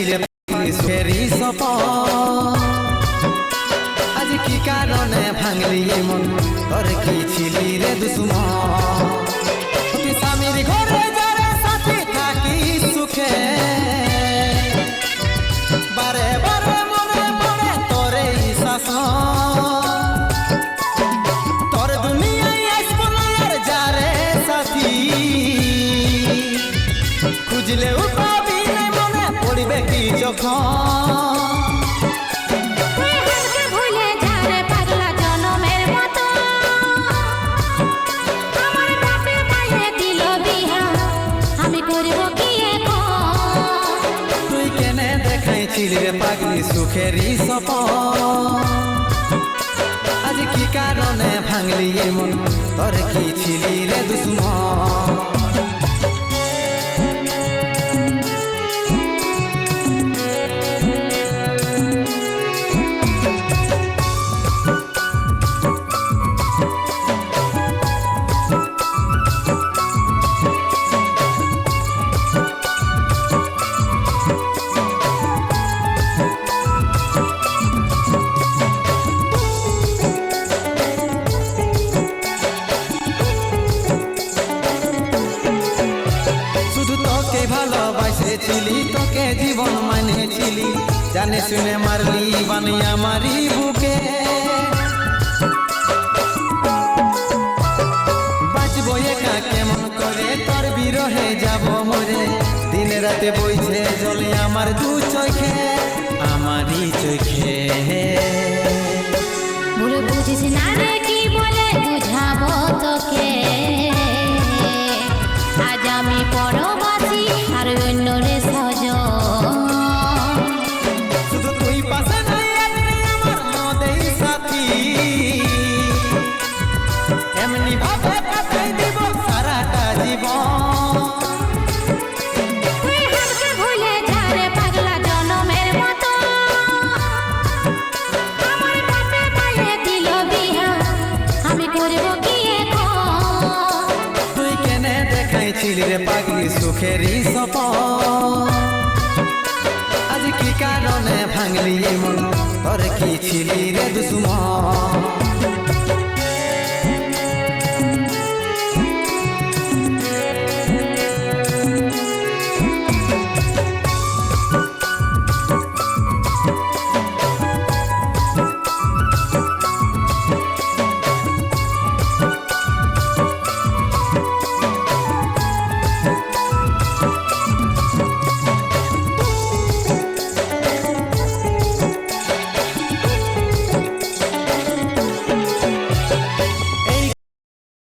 রে ফেরি সপন আজ কি কারণে ভাঙলি মন তোর কি ছিলি রে দুশ্মন তুই স্বামীর ঘরে যারে সাথে থাকি সুখে বারে বারে মনে পড়ে তোরে শাসন তোর দুনিয়ায় আসবো না আর যারে সাথী খুঁজলেও পাবি না মনে পড়বে কি যখন রে পাগলি সুখেরই সপন আজ কি কারণে ভাঙলি মন তোর কি ছিলি রে দুশ্মন ভালোবাসেছিলি তোকে জীবন মানেছিলি জানে শুনে মারলি বানিয়া মারি বুকে বাঁচবো একা কেমন করে তোর বিরহে যাব মরে দিনে রাতে বইছে জলে আমার দু চোখে আমারই চোখে বলে বুঝিস না রে কি বলে বুঝাবো তোকে আজ আমি পরবাসী আর অন্য রে সজন শুধু তুই পাশে নাই আমার মদেই সাথী এমনি ভাবে কাটাই দিব সারাটা জীবন তুই হারকে ভুলে যা রে পাগলা জনমের মতো আমার বাপে মায়ে দিল বিহা আমি করব কি এখন তুই কেনে দেখাইছিলি রে পাগলি সুখেরই সপন আজ কি কারণে ভাঙলি মন তোর কি ছিলি রে দুশ্মন